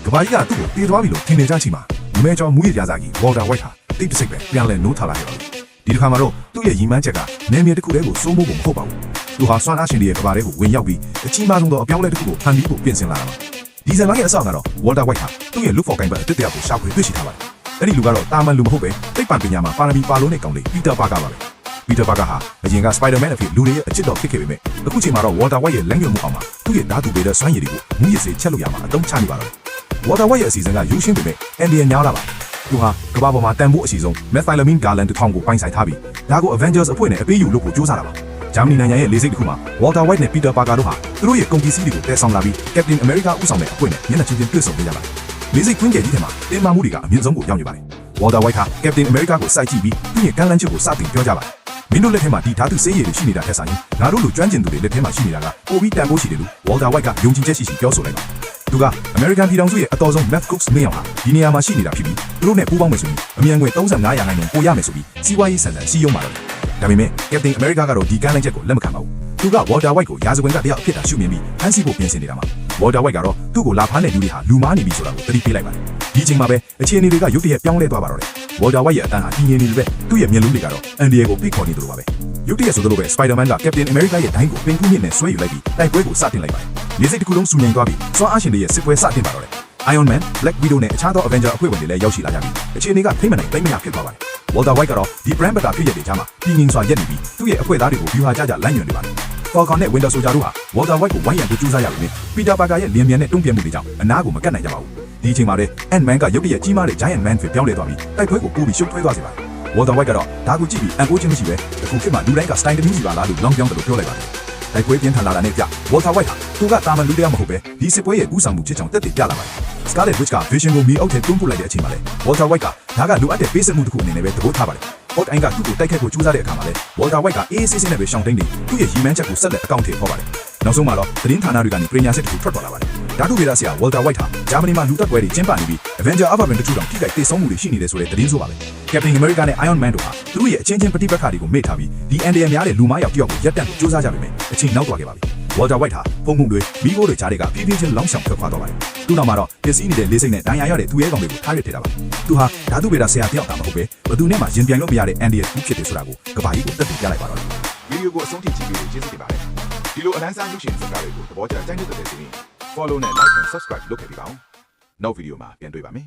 ကဘာကြီးကသူ့ကိုတေးသွားပြီလို့ထင်နေကြချိန်မှာလူမဲကျော်မူရရစားကြီး Walter White ဟာတိတ်တဆိတ်ပဲပြန်လဲနိုးထလာခဲ့ပါပြီဒီတစ်ခါမှာတော့သူ့ရဲ့ရီမန်းချက်ကနေမြေတစ်ခုတည်းကိုစိုးမိုးဖို့မဟုတ်ပါဘူးသူဟာစွမ်းအားရှင်တွေရဲ့ကဘာတွေကိုဝင်ရောက်ပြီးအကြီးမားဆုံးသောအပြောင်းအလဲတစ်ခုကိုဖန်တီးဖို့ပြင်ဆင်လာတာပါဒီဇင်ဘာရဲ့အစကတော့ Walter White ဟာသူ့ရဲ့ look for ကိုင်ဘတ်အတစ်တယောက်ကိုရှာဖွေတွေ့ရှိထားပါတယ်အဲ့ဒီလူကတော့တာမန်လူမဟုတ်ပဲသိပ္ပံပညာမှာပါရမီပါလို့နဲ့ကောင်းလေ Peter Parker ပါပဲ Peter Parker ဟာအရင်က Spider-Man အဖြစ်လူတွေရဲ့အချစ်တော်ဖြစ်ခဲ့ပေမဲ့အခုချိန်မှာတော့ Walter White ရဲ့လက်ညှိုးမှုအောင်မှာသူ့ရဲ့ဓာတ်တူပေတဲ့စွမ်းရည်တွေကိုမူရစေချက်လို့ရမှာအတုံးချနေပါတော့Walter White ရဲ့အစီအစဉ်ကရုပ်ရှင်းပေမဲ့အန်ဒီယံညားလာပါသူဟာကမ္ဘာပေါ်မှာတန်ဖိုးအစီဆုံး Methylamine Garland 1000ကိုပိုင်းဆိုင်ထားပြီးဒါကို Avengers အဖွဲ့နဲ့အပေးယူလို့ကိုစူးစမ်းတာပါဂျာမနီနိုင်ငံရဲ့လေဆိပ်တစ်ခုမှာ Walter White နဲ့ Peter Parker တို့ဟာသူတို့ရဲ့ကုန်ပစ္စည်းတွေကိုတည်ဆောင်လာပြီး Captain America ဦးဆောင်တဲ့အဖွဲ့နဲ့မျက်နှာချင်းချင်းတွေ့ဆုံကြပါတယ်လေဆိပ်ကွင်းကျယ်ကြီးထဲမှာတင်မာမှုတွေကအမြင့်ဆုံးကိုရောက်နေပါတယ် Walter White ဟာ Captain America ကိုစိုက်ကြည့်ပြီးသူ့ရဲ့ကမ်းလှမ်းချက်ကိုစတင်ပြောကြပါတယ်မင်းတို့လက်ထဲမှာဒီဓာတုဆေးရည်တွေရှိနေတာထက်ဆိုင်ငါတို့လိုကျွမ်းကျင်သူတွေလက်ထဲမှာရှိနေတာကပိုပြီးတန်ဖိုးရှိတယ်လို့ Walter White ကယုံကြည်ချက်ရှိရှိပြောဆိုလိုက်ပါသူက American ပြည်ထောင်စုရဲ့အတော်ဆုံး Meth Cooks မင်းအောင်ဟာဒီနေရာမှာရှိနေတာဖြစ်ပြီးသူတို့နဲ့ပူးပေါင်းမယ်ဆိုရင်အမြန်ငွေ35%ပိုရမယ်ဆိုပြီးစီးပွားရေးဆန်ဆန်စီးရုံးပါတော့ဒါပေမဲ့ Captain America ကတော့ဒီကမ်းလှမ်းချက်ကိုလက်မခံပါဘူးသူက Walter White ကိုရာဇဝင်ကတရားအဖြစ်တာရှုမြင်ပြီးဖမ်းဆီးဖို့ပြင်ဆင်နေတာမှာ Walter White ကတော့သူ့ကိုလာဖမ်းတဲ့လူတွေဟာလူမားနေပြီဆိုတာကိုသတိပေးလိုက်ပါတယ်ဒီအချိန်မှာပဲအခြေအနေတွေကရုတ်တရက်ပြောင်းလဲသွားပါတော့တယ် Walter White ရဲ့အတန်းဟာကြီးငယ်နေတယ်ပဲသူ့ရဲ့မျက်လုံးတွေကတော့အန်ဒီယေကိုဖိတ်ခေါ်နေတယ်လို့ပါပဲရုတ်တရက်ဆိုသလိုပဲ Spider-Man က Captain America ရဲ့ဒိုင်းကိုပင်ကူးမြင့်နဲ့ဆွဲယူလိုက်ပြီးတိုက်ပွဲကိုစတင်လိုက်ပါတယ်လေဆိပ်တစ်ခုလုံးစူညင်သွားပြီးစွမ်းအားရှင်တွေရဲ့စစ်ပွဲစတင်ပါတော့တယ် Iron Man, Black Widow နဲ့အခြားသော Avenger အဖွဲ့ဝင်တွေလည်းရောက်ရှိလာကြပြီးအခြေအနေကထိမ့်မနိုင်သိမ့်မရဖြစ်သွားပါတယ် Walter White ကတော့ဒီ brand ဘက်ကဖြစ်ရတဲ့ကြားမှာပြည်ငင်စွာရက်နေပြီးသူ့ရဲ့အဖွဲ့သားတွေကို view ဟာကြကြလမ်းညွှန်နေပါတယ် Falcon နဲ့ Winter Soldier တို့ဟာ Walter White ကိုဝိုင်းရံဖို့ကြိုးစားရပေမဲ့ Peter Parker ရဲ့လျင်မြန်တဲ့တုံ့ပြန်မှုတွေကြောင့်အနားကိုမကတ်နိုင်ကြပါဘူးဒီအချိန်မှာပဲ Ant-Man ကရုတ်တရက်ကြီးမားတဲ့ Giant Man ဖြစ်ပြောင်းလဲသွားပြီးတိုက်ပွဲကိုပိုပြီးရှုပ်ထွေးသွားစေပါတယ် Walter White ကတော့ဒါကိုကြည့်ပြီးအံ့ဩခြင်းမရှိပဲအခုခေတ်မှာလူတိုင်းက style တစ်မျိုးစီပါလားလို့လောင်းပြောင်းတယ်လို့ပြောလိုက်ပါတယ်တိုက်ပွဲပြင်းထန်လာတာနဲ့ကြ Walter White ဟာသူကတာမန်လူတရားမဟုတ်ပဲဒီစစ်ပွဲရဲ့ဦးဆောင်မှုဖြစ်ကြောင်းတက်တည်ပြလာပါတယ် Scarlet Witch က Vision ကိုမီးအုပ်ထဲတွန်းပို့လိုက်တဲ့အချိန်မှာလဲ Walter White ကဒါကလိုအပ်တဲ့ပေးဆက်မှုတစ်ခုအနေနဲ့ပဲသဘောထားပါတယ် Hot Eye ကသူ့ကိုတိုက်ခိုက်ဖို့ကြိုးစားတဲ့အခါမှာလဲ Walter White ကအေးဆေးဆေးနဲ့ပဲရှောင်တိန်နေသူ့ရဲ့ရီမန်းချက်ကိုဆက်လက်အကောင့်ထဲပေါ်ပါတယ်နောက်ဆုံးမှာတော့သတင်းဌာနတွေကနေပညာစစ်တစ်ခုထွက်ပေါ်လာပါတယ်ဓာတုဗေဒဆရာ Walter White ဟာဂျာမနီမှာလူတက်ပွဲတွေကျင်းပနေပြီး Avenger Aberman တို့တောင်ထိခိုက်ဒေဆုံးမှုတွေရှိနေတယ်ဆိုတဲ့သတင်းဆိုပါပဲ Captain America နဲ့ Iron Man တို့ဟာသူတို့ရဲ့အချင်းချင်းပဋိပက္ခတွေကိုမေ့ထားပြီးဒီ NDM များတဲ့လူမားယောက်တစ်ယောက်ကိုရပ်တန့်ဖို့ကြိုးစားကြပေမဲ့အချိန်နောက်သွားခဲ့ပါပြီ Walter White ဟာပုံမှုတွေမိခိုးတွေကြားတွေကဖြည်းဖြည်းချင်းလောင်းဆောင်ထွက်ခွာသွားပါတယ်သူ့နောက်မှာတော့ပစ္စည်းနေတဲ့လေးစိတ်နဲ့ဒဏ်ရာရတဲ့သူရဲကောင်တွေကိုထားရထည့်တာပါသူဟာဓာတုဗေဒဆရာတယောက်တာမဟုတ်ပဲဘသူနဲ့မှရင်ပြိုင်လို့မရတဲ့ NDM ဘူးဖြစ်တယ်ဆိုတာကိုကဘာကြီးကိုတက်တည်ပြလိုက်ပါတော့ဗီဒီယိုကိုအဆုံးထိကြည့်ပြီးကျေးဇူးတင်ပါတယ်ဒီလိုအလန်းစားလူရှင်စကားတွေကိုသဘောကျကြိုက်တဲ့တဲ့ဆိုရင် follow နဲ့ like and subscribe လုပ်ခဲ့ပြီးပါဦးနောက်ဗီဒီယိုမှာပြန်တွေ့ပါမယ်